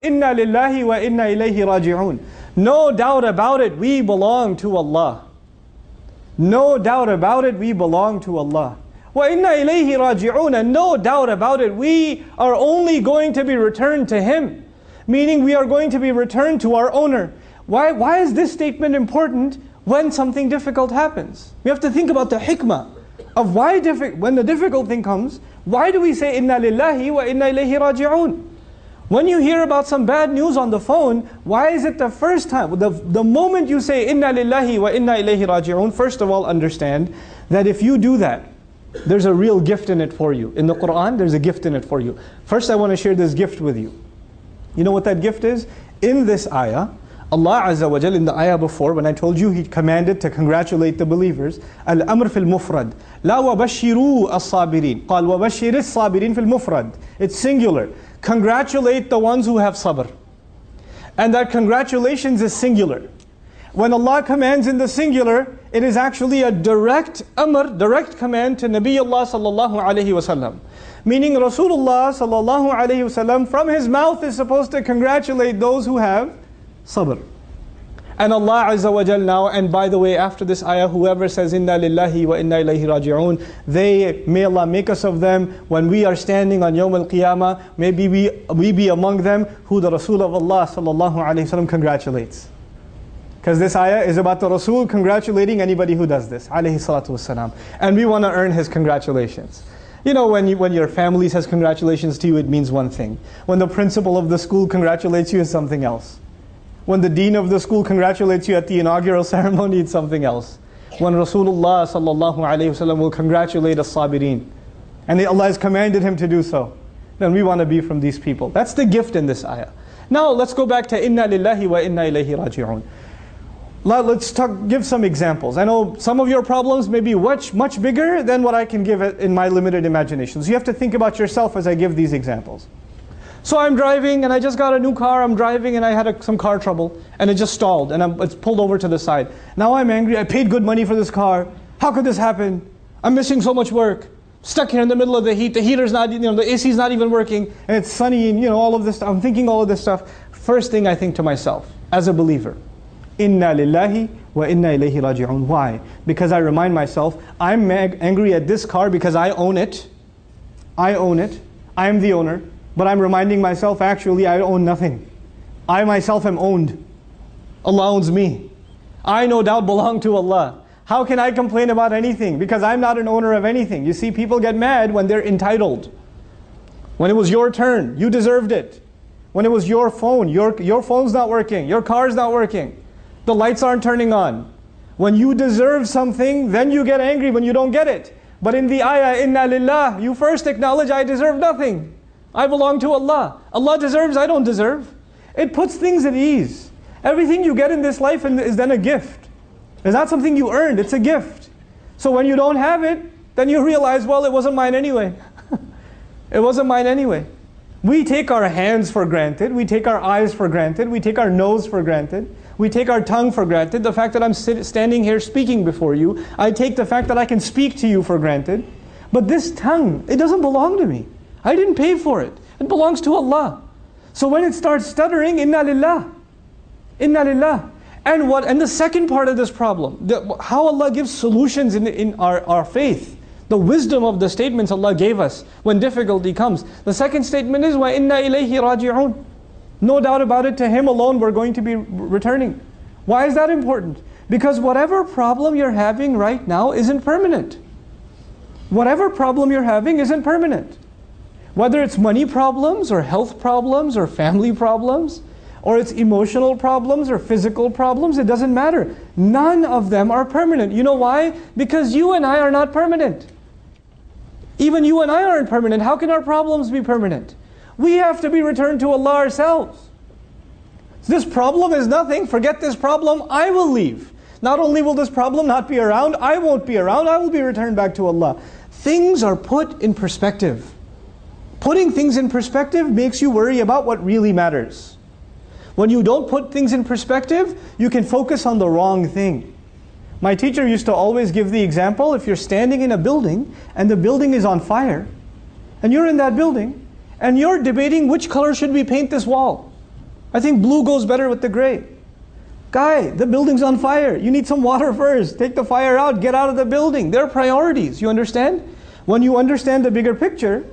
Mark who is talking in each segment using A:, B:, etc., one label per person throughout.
A: Inna lillahi wa inna ilayhi raji'un. No doubt about it, we belong to Allah. No doubt about it, we belong to Allah. Wa inna ilayhi raji'un. And no doubt about it, we are only going to be returned to Him. Meaning we are going to be returned to our owner. Why is this statement important when something difficult happens? We have to think about the hikmah of why when the difficult thing comes, why do we say inna lillahi wa inna ilayhi raji'un? When you hear about some bad news on the phone, why is it the first time, the moment you say inna lillahi wa inna ilayhi raji'un, first of all understand that if you do that, there's a real gift in it for you. In the Quran, there's a gift in it for you. First I want to share this gift with you. You know what that gift is? In this ayah, Allah Azza wa Jal, in the ayah before, when I told you He commanded to congratulate the believers, Al-Amr fil Mufrad, La wa bashiru as-sabirin, Qal wa bashir as-sabirin fil Mufrad. It's singular. Congratulate the ones who have sabr. And that congratulations is singular. When Allah commands in the singular, it is actually a direct amr, direct command to Nabiullah sallallahu alayhi wasallam. Meaning Rasulullah sallallahu alayhi wasallam from his mouth is supposed to congratulate those who have sabr. And Allah Azza wa Jal now, and by the way, after this ayah, whoever says inna lillahi wa inna ilayhi raji'un, may Allah make us of them. When we are standing on Yawm al-Qiyamah, maybe we be among them who the Rasul of Allah sallallahu alayhi wasallam congratulates. Because this ayah is about the Rasul congratulating anybody who does this, alayhi salatu wasalam. And we want to earn his congratulations. You know, when your family says congratulations to you, it means one thing. When the principal of the school congratulates you, it's something else. When the dean of the school congratulates you at the inaugural ceremony, it's something else. When Rasulullah sallallahu alayhi wasallam will congratulate as-sabirin, and Allah has commanded him to do so, then we want to be from these people. That's the gift in this ayah. Now let's go back to inna lillahi wa inna ilayhi raji'un. Let's give some examples. I know some of your problems may be much bigger than what I can give in my limited imagination. So you have to think about yourself as I give these examples. So I'm driving and I just got a new car, I'm driving and I had some car trouble and it just stalled and it's pulled over to the side. Now I'm angry, I paid good money for this car. How could this happen? I'm missing so much work. Stuck here in the middle of the heat, the heater's not, the AC's not even working, and it's sunny and all of this stuff. I'm thinking all of this stuff. First thing I think to myself, as a believer, Inna lillahi wa inna ilayhi raji'un. Why? Because I remind myself, I'm angry at this car because I own it. I own it. I am the owner. But I'm reminding myself, actually, I own nothing. I myself am owned. Allah owns me. I no doubt belong to Allah. How can I complain about anything? Because I'm not an owner of anything. You see, people get mad when they're entitled. When it was your turn, you deserved it. When it was your phone, your phone's not working, your car's not working, the lights aren't turning on. When you deserve something, then you get angry when you don't get it. But in the ayah, inna lillah, you first acknowledge, I deserve nothing. I belong to Allah. Allah deserves, I don't deserve. It puts things at ease. Everything you get in this life is then a gift. It's not something you earned, it's a gift. So when you don't have it, then you realize, well, it wasn't mine anyway. It wasn't mine anyway. We take our hands for granted, we take our eyes for granted, we take our nose for granted, we take our tongue for granted. The fact that I'm standing here speaking before you, I take the fact that I can speak to you for granted. But this tongue, it doesn't belong to me. I didn't pay for it. It belongs to Allah. So when it starts stuttering, inna lillah. Inna lillah. And the second part of this problem, how Allah gives solutions in our faith. The wisdom of the statements Allah gave us when difficulty comes. The second statement is, wa inna ilayhi raji'un. No doubt about it, to Him alone we're going to be returning. Why is that important? Because whatever problem you're having right now isn't permanent. Whatever problem you're having isn't permanent. Whether it's money problems or health problems or family problems, or it's emotional problems or physical problems, it doesn't matter. None of them are permanent. You know why? Because you and I are not permanent. Even you and I aren't permanent. How can our problems be permanent? We have to be returned to Allah ourselves. This problem is nothing. Forget this problem. I will leave. Not only will this problem not be around, I won't be around. I will be returned back to Allah. Things are put in perspective. Putting things in perspective makes you worry about what really matters. When you don't put things in perspective, you can focus on the wrong thing. My teacher used to always give the example, if you're standing in a building and the building is on fire, and you're in that building, and you're debating which color should we paint this wall. I think blue goes better with the gray. Guy, the building's on fire. You need some water first. Take the fire out, get out of the building. There are priorities, you understand? When you understand the bigger picture,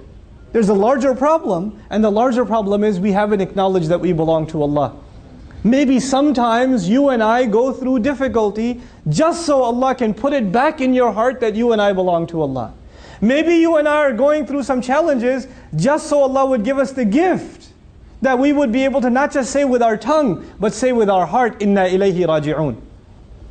A: there's a larger problem, and the larger problem is we haven't acknowledged that we belong to Allah. Maybe sometimes you and I go through difficulty just so Allah can put it back in your heart that you and I belong to Allah. Maybe you and I are going through some challenges just so Allah would give us the gift that we would be able to not just say with our tongue, but say with our heart, Inna ilayhi raji'un.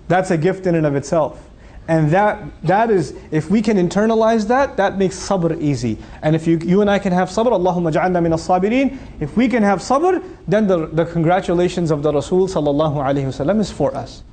A: That's a gift in and of itself. And that is, if we can internalize that, that makes sabr easy. And if you and I can have sabr, Allahumma ja'alna min as-sabirin. If we can have sabr, then the congratulations of the Rasul sallallahu alayhi wa sallam is for us.